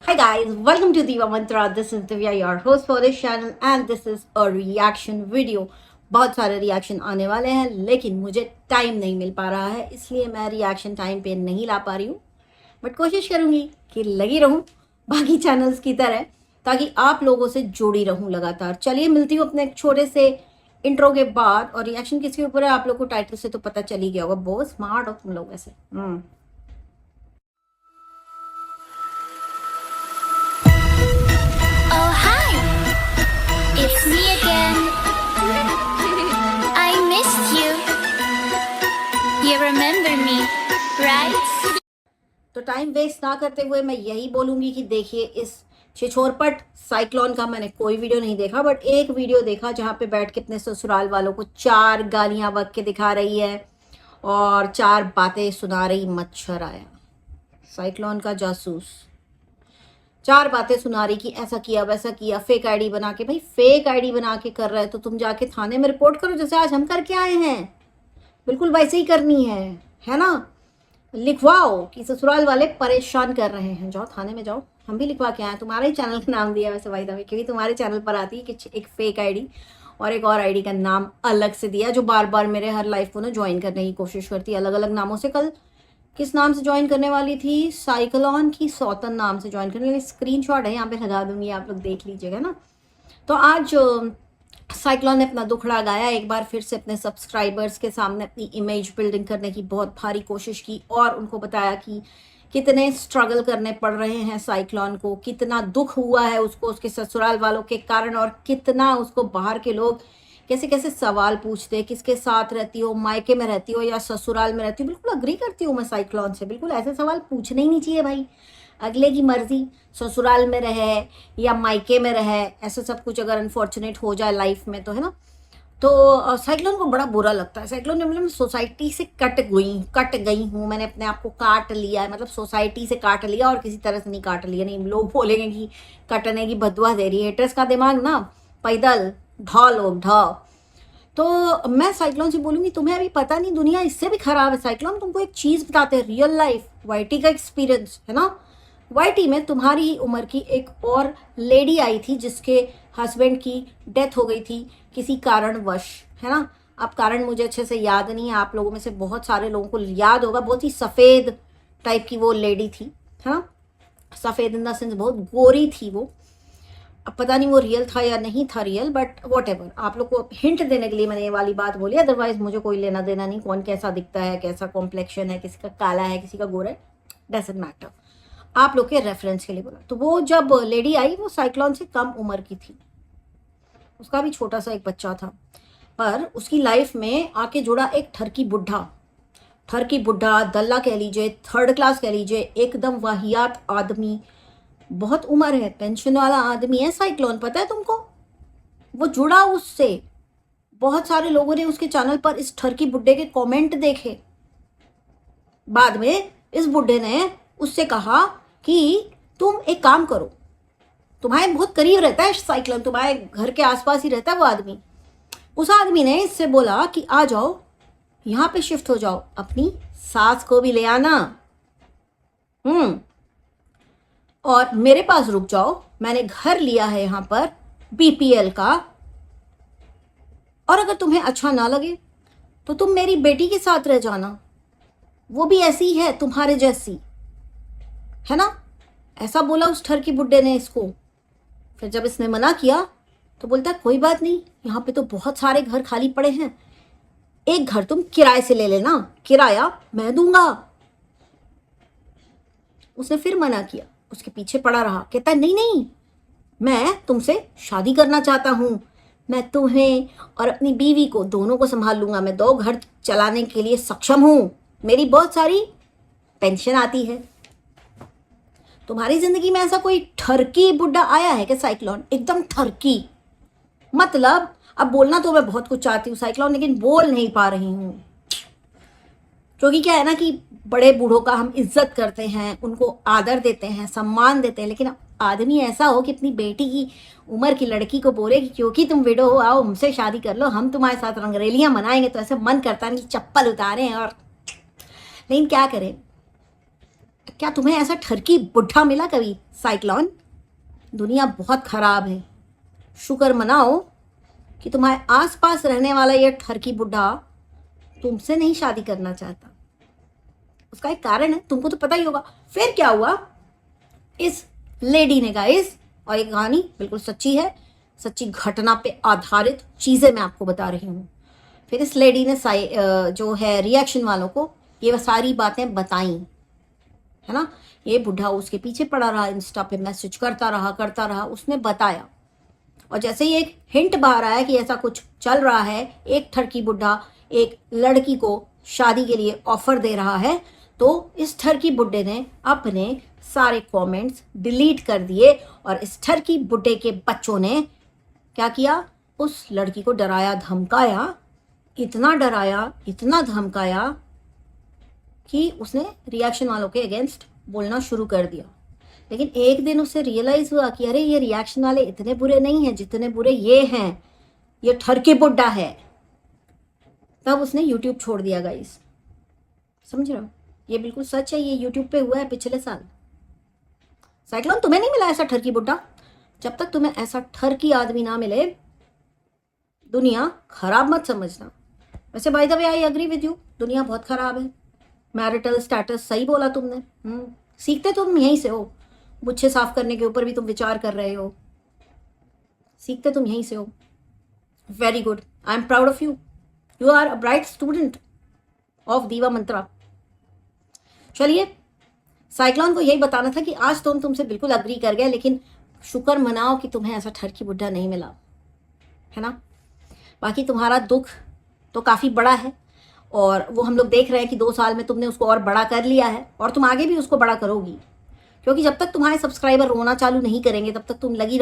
Hi guys, welcome to Diva Mantra. This is Divya, your host for this channel and this is a reaction video. बहुत सारे reaction आने वाले हैं लेकिन मुझे टाइम नहीं मिल पा रहा है, इसलिए मैं रिएक्शन टाइम पे नहीं ला पा रही हूँ। बट कोशिश करूँगी कि लगी रहूँ बाकी चैनल्स की तरह, ताकि आप लोगों से जुड़ी रहूँ लगातार। चलिए मिलती हूँ अपने एक छोटे से इंट्रो के बाद। और रिएक्शन किसके ऊपर है आप लोग को टाइटल से तो पता चल ही गया होगा। बहुत स्मार्ट हो तुम लोग वैसे। Oh, hi! It's me again. I missed you. You remember me, right? तो टाइम वेस्ट ना करते हुए मैं यही बोलूंगी कि देखिए, इस छिछोरपट साइक्लोन का मैंने कोई वीडियो नहीं देखा, बट एक वीडियो देखा जहाँ पे बैठ के अपने ससुराल वालों को 4 गालियां बक के दिखा रही है और 4 बातें सुना रही। मच्छर आया, साइक्लोन का जासूस 4 बातें सुना रही कि ऐसा किया वैसा किया, फेक आईडी बना के। भाई फेक आईडी बना के कर रहे हैं तो तुम जाके थाने में रिपोर्ट करो, जैसे आज हम करके आए हैं। बिल्कुल वैसे ही करनी है ना। लिखवाओ कि ससुराल वाले परेशान कर रहे हैं, जाओ थाने में जाओ। हम भी लिखवा के आए, तुम्हारा ही चैनल का नाम दिया वैसे भाई दवे, क्योंकि तुम्हारे चैनल पर आती है कि एक फेक आईडी और एक और आईडी का नाम अलग से दिया, जो बार बार मेरे हर लाइफ को ना ज्वाइन करने की कोशिश करती है अलग अलग नामों से। कल किस नाम से ज्वाइन करने वाली थी? साइक्लोन की सौतन नाम से ज्वाइन करने वाली। स्क्रीनशॉट है यहाँ पे लगा दूंगी, आप लोग देख लीजिएगा ना। तो आज साइक्लोन ने अपना दुखड़ा गाया, एक बार फिर से अपने सब्सक्राइबर्स के सामने अपनी इमेज बिल्डिंग करने की बहुत भारी कोशिश की और उनको बताया कि कितने स्ट्रगल करने पड़ रहे हैं साइक्लोन को, कितना दुख हुआ है उसको उसके ससुराल वालों के कारण, और कितना उसको बाहर के लोग कैसे कैसे सवाल पूछते हैं, किसके साथ रहती हो, मायके में रहती हो या ससुराल में रहती हो। बिल्कुल अग्री करती हूँ मैं साइक्लोन से, बिल्कुल ऐसे सवाल पूछने ही नहीं चाहिए भाई। अगले की मर्जी, ससुराल में रहे या मायके में रहे, ऐसा सब कुछ अगर अनफॉर्चुनेट हो जाए लाइफ में तो, है ना। तो साइक्लोन को बड़ा बुरा लगता है। साइक्लोन ने मतलब सोसाइटी से कट गई हूँ, मैंने अपने आप को काट लिया है, मतलब सोसाइटी से काट लिया और किसी तरह से नहीं काट लिया। नहीं, लोग बोलेंगे कि कटने की बदुआ दे रही है। हेटर्स का दिमाग ना पैदल ढा लोग ढा। तो मैं साइक्लोन से बोलूंगी, तुम्हें अभी पता नहीं, दुनिया इससे भी खराब है। साइक्लोन तुमको एक चीज बताते हैं, रियल लाइफ वाईटी का एक्सपीरियंस, है ना। वाईटी में तुम्हारी ही उम्र की एक और लेडी आई थी जिसके हस्बैंड की डेथ हो गई थी किसी कारणवश, है ना। अब कारण मुझे अच्छे से याद नहीं है, आप लोगों में से बहुत सारे लोगों को याद होगा। बहुत ही सफ़ेद टाइप की वो लेडी थी, है ना। सफ़ेद इन द सेंस बहुत गोरी थी वो। अब पता नहीं वो रियल था या नहीं था रियल, बट वॉट एवर, आप लोग को हिंट देने के लिए मैंने ये वाली बात बोली। अदरवाइज मुझे कोई लेना देना नहीं, कौन कैसा दिखता है, कैसा कॉम्प्लेक्शन है, किसी का काला है किसी का गोरा है, डजंट मैटर। आप लोग के रेफरेंस के लिए बोला। तो वो जब लेडी आई वो साइक्लोन से कम उम्र की थी, उसका भी छोटा सा एक बच्चा था, पर उसकी लाइफ में आके जुड़ा एक ठरकी बुढ़ा दल्ला कह लीजिए, 3rd क्लास कह लीजिए, एकदम वाहियात आदमी, बहुत उम्र है, पेंशन वाला आदमी है साइक्लोन, पता है तुमको। वो जुड़ा उससे। बहुत सारे लोगों ने उसके चैनल पर इस ठरकी बुड्ढे के कमेंट देखे। बाद में इस बुड्ढे ने उससे कहा कि तुम एक काम करो, तुम्हारे बहुत करीब रहता है साइक्लोन, तुम्हारे घर के आसपास ही रहता है वो आदमी। उस आदमी ने इससे बोला कि आ जाओ यहाँ पे शिफ्ट हो जाओ, अपनी सास को भी ले आना, और मेरे पास रुक जाओ, मैंने घर लिया है यहाँ पर बीपीएल का, और अगर तुम्हें अच्छा ना लगे तो तुम मेरी बेटी के साथ रह जाना, वो भी ऐसी है तुम्हारे जैसी, है ना। ऐसा बोला उस ठरकी बुड्ढे ने इसको। फिर जब इसने मना किया तो बोलता है कोई बात नहीं, यहाँ पे तो बहुत सारे घर खाली पड़े हैं, एक घर तुम किराए से ले लेना, किराया मैं दूंगा। उसने फिर मना किया, उसके पीछे पड़ा रहा, कहता है नहीं नहीं, मैं तुमसे शादी करना चाहता हूँ, मैं तुम्हें और अपनी बीवी को दोनों को संभाल लूंगा, मैं 2 घर चलाने के लिए सक्षम हूँ, मेरी बहुत सारी पेंशन आती है। तुम्हारी जिंदगी में ऐसा कोई ठरकी बुड्ढा आया है क्या साइक्लोन? एकदम ठरकी, मतलब अब बोलना तो मैं बहुत कुछ चाहती हूँ साइक्लोन, लेकिन बोल नहीं पा रही हूँ, क्योंकि क्या है ना कि बड़े बूढ़ों का हम इज्जत करते हैं, उनको आदर देते हैं, सम्मान देते हैं, लेकिन आदमी ऐसा हो कि अपनी बेटी की उम्र की लड़की को बोले कि क्योंकि तुम विडो हो, आओ हमसे शादी कर लो, हम तुम्हारे साथ रंगरेलियां मनाएंगे, तो ऐसे मन करता है कि चप्पल उतारें। और लेकिन क्या करें, क्या तुम्हें ऐसा ठरकी बुढ़ा मिला कभी साइक्लोन? दुनिया बहुत खराब है। शुक्र मनाओ कि तुम्हारे आसपास रहने वाला ये ठरकी बुढ़ा तुमसे नहीं शादी करना चाहता। उसका एक कारण है, तुमको तो पता ही होगा। फिर क्या हुआ, इस लेडी ने गाइस, और ये कहानी बिल्कुल सच्ची है, सच्ची घटना पे आधारित चीजें मैं आपको बता रही हूँ। फिर इस लेडी ने जो है रिएक्शन वालों को ये सारी बातें बताई, है ना। ये बुढ़ा उसके पीछे पड़ा रहा, इंस्टा पे मैसेज करता रहा, उसने बताया। और जैसे ही एक हिंट बाहर आया कि ऐसा कुछ चल रहा है, एक ठरकी बुढ़ा एक लड़की को शादी के लिए ऑफर दे रहा है, तो इस ठरकी बुड्ढे ने अपने सारे कमेंट्स डिलीट कर दिए और इस ठरकी बुड्ढे के बच्चों ने क्या किया, उस लड़की को डराया धमकाया, इतना धमकाया कि उसने रिएक्शन वालों के अगेंस्ट बोलना शुरू कर दिया। लेकिन एक दिन उसे रियलाइज हुआ कि अरे ये रिएक्शन वाले इतने बुरे नहीं हैं जितने बुरे ये हैं, ये ठरकी बुड्ढा है। तब उसने यूट्यूब छोड़ दिया गाइस। समझ रहे हो, ये बिल्कुल सच है, ये यूट्यूब पे हुआ है पिछले साल। साइक्लोन, तुम्हें नहीं मिला ऐसा ठरकी बुड्ढा? जब तक तुम्हें ऐसा ठरकी आदमी ना मिले, दुनिया खराब मत समझना। वैसे by the way I agree with you, दुनिया बहुत खराब है। मैरिटल स्टेटस सही बोला तुमने। सीखते तुम यहीं से हो। मुझे साफ करने के ऊपर भी तुम विचार कर रहे हो, सीखते तुम यहीं से हो। Very good, I am proud of you. You are a bright student of Diva Mantra. चलिए, साइक्लोन को यही बताना था कि आज तो हम तुमसे बिल्कुल अग्री कर गए, लेकिन शुक्र मनाओ कि तुम्हें ऐसा ठरकी बुड्ढा नहीं मिला, है ना। बाकी तुम्हारा दुख तो काफ़ी बड़ा है और वो हम लोग देख रहे हैं कि 2 साल में तुमने उसको और बड़ा कर लिया है और तुम आगे भी उसको बड़ा करोगी, क्योंकि जब तक तुम्हारे सब्सक्राइबर रोना चालू नहीं करेंगे तब तक तुम लगी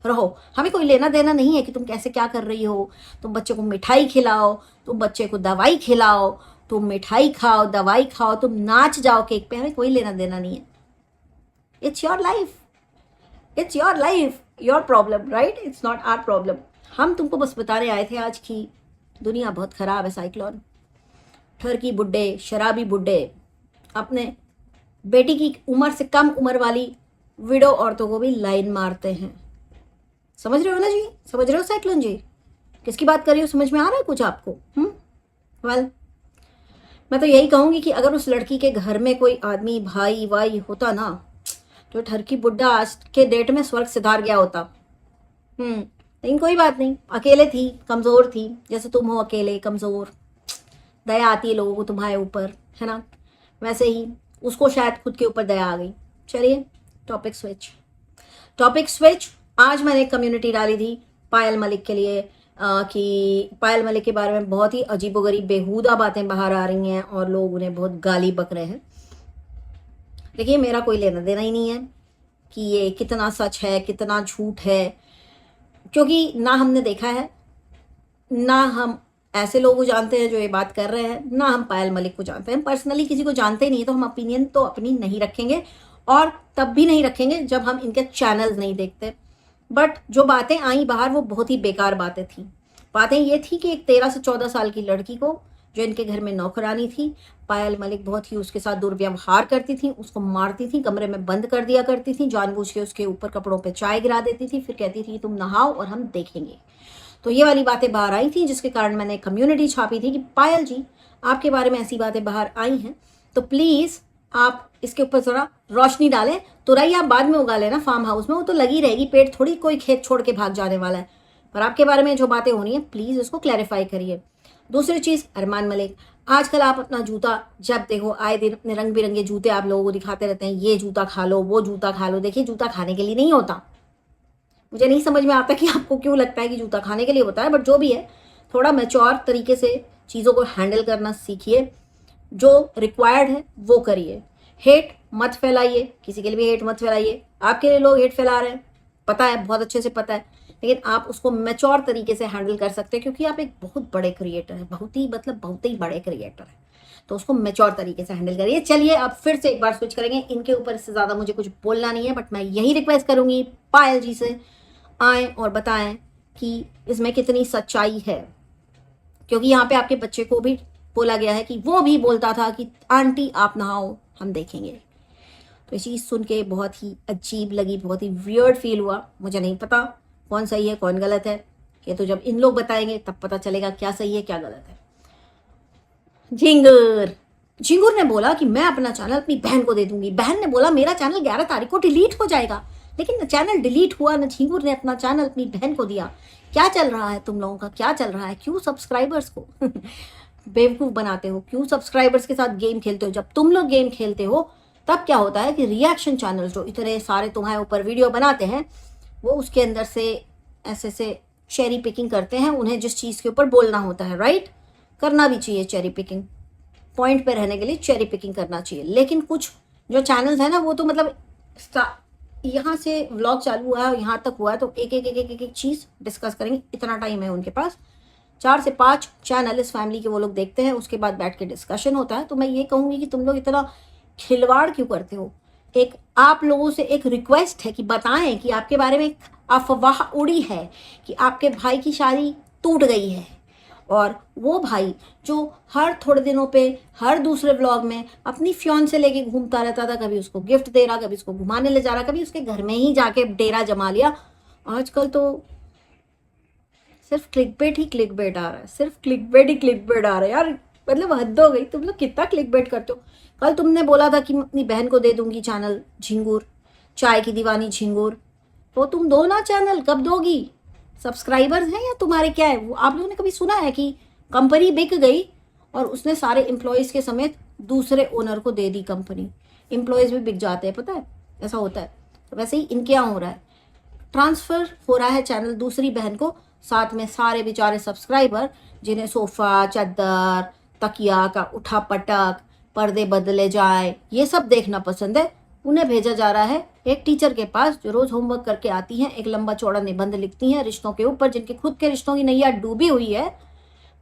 रहो। हमें कोई लेना देना नहीं है कि तुम कैसे क्या कर रही हो। तुम बच्चे को मिठाई खिलाओ, तुम बच्चे को दवाई खिलाओ, तुम मिठाई खाओ, दवाई खाओ, तुम नाच जाओ केक पे, हमें कोई लेना देना नहीं है। It's your life, your problem, right? It's not our problem. हम तुमको बस बताने आए थे आज की दुनिया बहुत खराब है। साइक्लोन, ठरकी बुड्ढे, शराबी बुड्ढे अपने बेटी की उम्र से कम उम्र वाली विडो औरतों को भी लाइन मारते हैं। समझ रहे हो ना जी? समझ रहे हो साइक्लोन जी किसकी बात कर रही हो? समझ में आ रहा है कुछ आपको? वेल, मैं तो यही कहूंगी कि अगर उस लड़की के घर में कोई आदमी भाई वाई होता ना, तो ठरकी बुड्ढा आज के डेट में स्वर्ग सिधार गया होता। लेकिन कोई बात नहीं, अकेले थी, कमज़ोर थी, जैसे तुम हो अकेले कमज़ोर, दया आती है लोगों को तुम्हारे ऊपर, है ना। वैसे ही उसको शायद खुद के ऊपर दया आ गई। चलिए, टॉपिक स्विच। आज मैंने एक कम्युनिटी डाली थी पायल मलिक के लिए कि पायल मलिक के बारे में बहुत ही अजीबोगरीब बेहुदा बातें बाहर आ रही हैं और लोग उन्हें बहुत गाली बक रहे हैं। देखिए, मेरा कोई लेना देना ही नहीं है कि ये कितना सच है कितना झूठ है, क्योंकि ना हमने देखा है, ना हम ऐसे लोगों को जानते हैं जो ये बात कर रहे हैं, ना हम पायल मलिक को जानते हैं। पर्सनली किसी को जानते ही नहीं, तो हम ओपिनियन तो अपनी नहीं रखेंगे और तब भी नहीं रखेंगे जब हम इनके चैनल्स नहीं देखते। बट जो बातें आई बाहर वो बहुत ही बेकार बातें थी। बातें ये थी कि एक 13 से 14 साल की लड़की को, जो इनके घर में नौकरानी थी, पायल मलिक बहुत ही उसके साथ दुर्व्यवहार करती थी, उसको मारती थी, कमरे में बंद कर दिया करती थी, जानबूझ के उसके ऊपर कपड़ों पे चाय गिरा देती थी, फिर कहती थी तुम नहाओ और हम देखेंगे। तो ये वाली बातें बाहर आई थी, जिसके कारण मैंने कम्युनिटी छापी थी कि पायल जी, आपके बारे में ऐसी बातें बाहर आई हैं, तो प्लीज़ आप इसके ऊपर ज़रा रोशनी डालें। तुरई आप बाद में उगा लेना फार्म हाउस में, वो तो लगी रहेगी, पेड़ थोड़ी कोई खेत छोड़ के भाग जाने वाला है। पर आपके बारे में जो बातें होनी है प्लीज़ उसको क्लैरिफाई करिए। दूसरी चीज़, अरमान मलिक, आजकल आप अपना जूता जब देखो आए दिन अपने रंग बिरंगे जूते आप लोगों को दिखाते रहते हैं, ये जूता खा लो, वो जूता खा लो। देखिए, जूता खाने के लिए नहीं होता। मुझे नहीं समझ में आता कि आपको क्यों लगता है कि जूता खाने के लिए होता है, बट जो भी है, थोड़ा मैच्योर तरीके से चीज़ों को हैंडल करना सीखिए, जो रिक्वायर्ड है वो करिए। हेट मत फैलाइए, किसी के लिए भी हेट मत फैलाइए। आपके लिए लोग हेट फैला रहे हैं, पता है, बहुत अच्छे से पता है, लेकिन आप उसको मैच्योर तरीके से हैंडल कर सकते हैं, क्योंकि आप एक बहुत बड़े क्रिएटर हैं, बहुत ही बड़े क्रिएटर हैं, तो उसको मैच्योर तरीके से हैंडल करिए। चलिए, अब फिर से एक बार स्विच करेंगे। इनके ऊपर इससे ज़्यादा मुझे कुछ बोलना नहीं है, बट मैं यही रिक्वेस्ट करूँगी पायल जी से, आएँ और बताएं कि इसमें कितनी सच्चाई है, क्योंकि यहाँ पे आपके बच्चे को भी बोला गया है कि वो भी बोलता था कि आंटी आप नहाओ हम देखेंगे। तो ये चीज़ सुन के बहुत ही अजीब लगी, बहुत ही वियर्ड फील हुआ। मुझे नहीं पता कौन सही है कौन गलत है, ये तो जब इन लोग बताएंगे तब पता चलेगा क्या सही है क्या गलत है। झिंगुर ने बोला कि मैं अपना चैनल अपनी बहन को दे दूंगी। बहन ने बोला मेरा चैनल 11 तारीख को डिलीट हो जाएगा, लेकिन न चैनल डिलीट हुआ न झिंगुर ने अपना चैनल अपनी बहन को दिया। क्या चल रहा है तुम लोगों का, क्या चल रहा है? क्यों सब्सक्राइबर्स को बेवकूफ़ बनाते हो? क्यों सब्सक्राइबर्स के साथ गेम खेलते हो? जब तुम लोग गेम खेलते हो तब क्या होता है कि रिएक्शन चैनल जो इतने सारे तुम्हारे ऊपर वीडियो बनाते हैं वो उसके अंदर से ऐसे से चेरी पिकिंग करते हैं। उन्हें जिस चीज़ के ऊपर बोलना होता है, राइट, करना भी चाहिए चेरी पिकिंग, पॉइंट पे रहने के लिए चेरी पिकिंग करना चाहिए। लेकिन कुछ जो चैनल्स है ना वो तो मतलब यहाँ से व्लॉग चालू हुआ है यहाँ तक हुआ है तो एक एक एक एक एक, एक चीज़ डिस्कस करेंगे। इतना टाइम है उनके पास, 4 से 5 चैनल इस फैमिली के वो लोग देखते हैं, उसके बाद बैठ के डिस्कशन होता है। तो मैं ये कहूँगी कि तुम लोग इतना खिलवाड़ क्यों करते हो? एक आप लोगों से एक रिक्वेस्ट है कि बताएं कि आपके बारे में अफवाह उड़ी है कि आपके भाई की शादी टूट गई है, और वो भाई जो हर थोड़े दिनों पे हर दूसरे व्लॉग में अपनी फियांसे लेके घूमता रहता था, कभी उसको गिफ्ट दे रहा, कभी उसको घुमाने ले जा रहा, कभी उसके घर में ही जाके डेरा जमा लिया। आजकल तो सिर्फ क्लिकबेट ही क्लिकबेट आ रहा है, सिर्फ क्लिकबेट ही क्लिकबेट आ रहा है यार। मतलब हद हो गई, तुम लोग कितना क्लिकबेट करते हो। कल तुमने बोला था कि मैं अपनी बहन को दे दूंगी चैनल झिंगुर, चाय की दीवानी झिंगुर, तो तुम दो ना चैनल, कब दोगी? सब्सक्राइबर्स हैं या तुम्हारे क्या है? वो आप लोगों ने कभी सुना है कि कंपनी बिक गई और उसने सारे एम्प्लॉयज़ के समेत दूसरे ओनर को दे दी कंपनी? एम्प्लॉयज़ भी बिक जाते हैं, पता है, ऐसा होता है। तो वैसे ही इनके यहाँ हो रहा है, ट्रांसफ़र हो रहा है चैनल दूसरी बहन को, साथ में सारे बेचारे सब्सक्राइबर जिन्हें सोफ़ा, चादर, तकिया का उठा पटक, पर्दे बदले जाए, ये सब देखना पसंद है, उन्हें भेजा जा रहा है एक टीचर के पास जो रोज़ होमवर्क करके आती हैं, एक लंबा चौड़ा निबंध लिखती हैं रिश्तों के ऊपर, जिनके खुद के रिश्तों की नैया डूबी हुई है,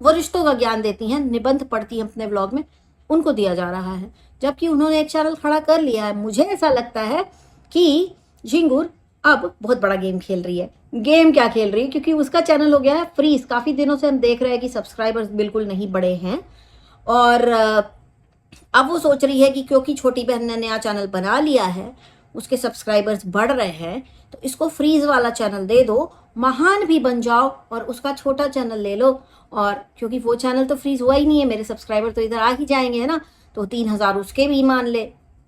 वो रिश्तों का ज्ञान देती हैं, निबंध पढ़ती हैं अपने ब्लॉग में, उनको दिया जा रहा है। जबकि उन्होंने एक चैनल खड़ा कर लिया है। मुझे ऐसा लगता है कि झिंगुर अब बहुत बड़ा गेम खेल रही है। गेम क्या खेल रही है? क्योंकि उसका चैनल हो गया है फ्रीज। काफ़ी दिनों से हम देख रहे हैं कि सब्सक्राइबर्स बिल्कुल नहीं बढ़े हैं, और अब वो सोच रही है कि क्योंकि छोटी बहन ने नया चैनल बना लिया है, उसके सब्सक्राइबर्स बढ़ रहे हैं, तो इसको फ्रीज वाला चैनल दे दो, महान भी बन जाओ और उसका छोटा चैनल ले लो। और क्योंकि वो चैनल तो फ्रीज हुआ ही नहीं है, मेरे सब्सक्राइबर तो इधर आ ही जाएंगे, है ना, तो 3000 उसके भी मान ले।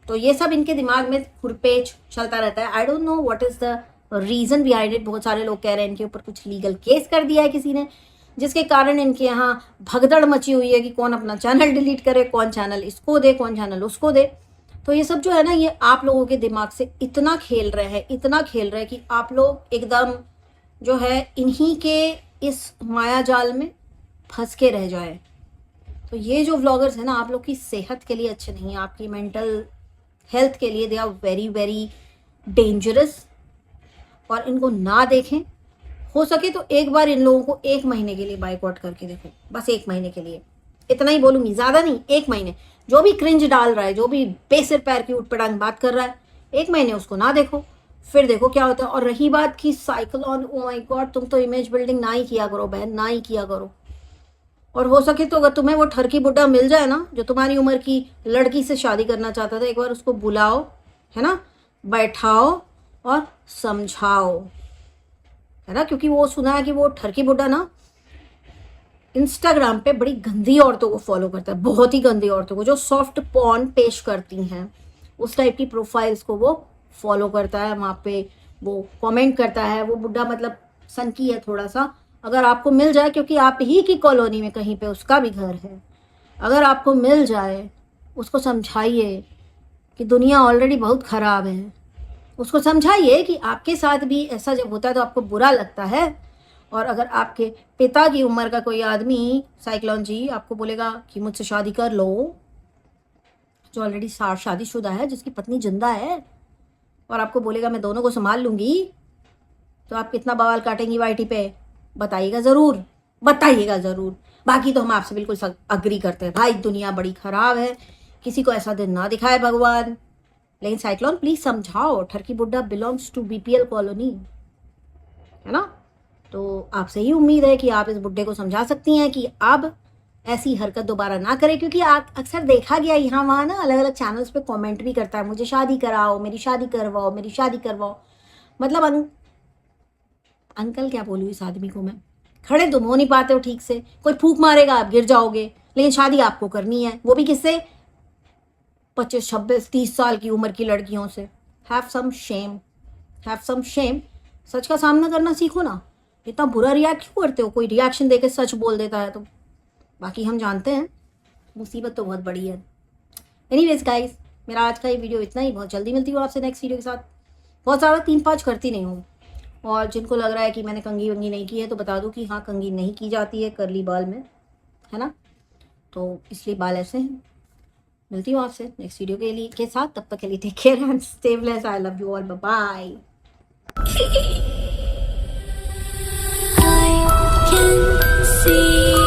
तो ये सब इनके दिमाग में खुरपेच चलता रहता है। I don't know what is the reason behind it. बहुत सारे लोग कह रहे हैं इनके ऊपर कुछ लीगल केस कर दिया है किसी ने, जिसके कारण इनके यहाँ भगदड़ मची हुई है कि कौन अपना चैनल डिलीट करे, कौन चैनल इसको दे, कौन चैनल उसको दे। तो ये सब जो है ना, ये आप लोगों के दिमाग से इतना खेल रहे हैं, इतना खेल रहे हैं कि आप लोग एकदम जो है इन्हीं के इस माया जाल में फंस के रह जाए। तो ये जो व्लॉगर्स हैं ना, आप लोग की सेहत के लिए अच्छे नहीं है, आपकी मेंटल हेल्थ के लिए they are very very dangerous. और इनको ना देखें, हो सके तो एक बार इन लोगों को 1 महीने के लिए बाइकआउट करके देखो, बस 1 महीने के लिए। इतना ही बोलूँगी, ज़्यादा नहीं, 1 महीने। जो भी क्रिंज डाल रहा है, जो भी बेसिर पैर की उठपटांग बात कर रहा है, 1 महीने उसको ना देखो, फिर देखो क्या होता है। और रही बात की साइक्लोन, ओ माय गॉड, तुम तो इमेज बिल्डिंग ना ही किया करो बहन, ना ही किया करो। और हो सके तो अगर तुम्हें वो ठरकी बुड्ढा मिल जाए ना, जो तुम्हारी उम्र की लड़की से शादी करना चाहता था, एक बार उसको बुलाओ, है ना, बैठाओ और समझाओ, है ना। क्योंकि वो सुना है कि वो ठरकी बुड्ढा ना इंस्टाग्राम पे बड़ी गंदी औरतों को फॉलो करता है, बहुत ही गंदी औरतों को, जो सॉफ्ट पॉर्न पेश करती हैं, उस टाइप की प्रोफाइल्स को वो फॉलो करता है, वहाँ पे वो कमेंट करता है। वो बुड्ढा मतलब सनकी है थोड़ा सा। अगर आपको मिल जाए, क्योंकि आप ही की कॉलोनी में कहीं पे उसका भी घर है, अगर आपको मिल जाए, उसको समझाइए कि दुनिया ऑलरेडी बहुत ख़राब है। उसको समझाइए कि आपके साथ भी ऐसा जब होता है तो आपको बुरा लगता है। और अगर आपके पिता की उम्र का कोई आदमी, साइक्लोन जी, आपको बोलेगा कि मुझसे शादी कर लो, जो ऑलरेडी शादीशुदा है, जिसकी पत्नी जिंदा है, और आपको बोलेगा मैं दोनों को संभाल लूँगी, तो आप कितना बवाल काटेंगी वाईटी पे? बताइएगा ज़रूर, बताइएगा ज़रूर। बाकी तो हम आपसे बिल्कुल अग्री करते हैं भाई, दुनिया बड़ी ख़राब है, किसी को ऐसा दिन ना दिखाए भगवान। लेकिन साइक्लोन प्लीज़ समझाओ, ठरकी बुड्ढा बिलोंग्स टू BPL कॉलोनी, है ना। तो आपसे ही उम्मीद है कि आप इस बुड्ढे को समझा सकती हैं कि अब ऐसी हरकत दोबारा ना करें, क्योंकि अक्सर देखा गया यहाँ वहाँ ना अलग अलग चैनल्स पे कमेंट भी करता है, मुझे शादी कराओ, मेरी शादी करवाओ, मेरी शादी करवाओ। मतलब अंकल क्या बोलूँ इस आदमी को मैं, खड़े तुम हो नहीं पाते हो ठीक से, कोई फूंक मारेगा आप गिर जाओगे, लेकिन शादी आपको करनी है, वो भी किससे, 25, 26, 30 साल की उम्र की लड़कियों से। Have some shame, have some shame. सच का सामना करना सीखो ना, इतना बुरा रिएक्ट क्यों करते हो, कोई रिएक्शन देके सच बोल देता है तो। बाकी हम जानते हैं मुसीबत तो बहुत बड़ी है। एनीवेज गाइस, मेरा आज का ये वीडियो इतना ही, बहुत जल्दी मिलती हूँ आपसे नेक्स्ट वीडियो के साथ। बहुत ज़्यादा 3-5 करती नहीं हूँ, और जिनको लग रहा है कि मैंने कंघी वंगी नहीं की है तो बता दूँ कि हाँ, कंघी नहीं की जाती है करली बाल में, है ना, तो इसलिए बाल ऐसे हैं। मिलती हूँ आपसे नेक्स्ट वीडियो के साथ, तब तक के लिए take care and stay blessed. I love you all, bye bye. I can see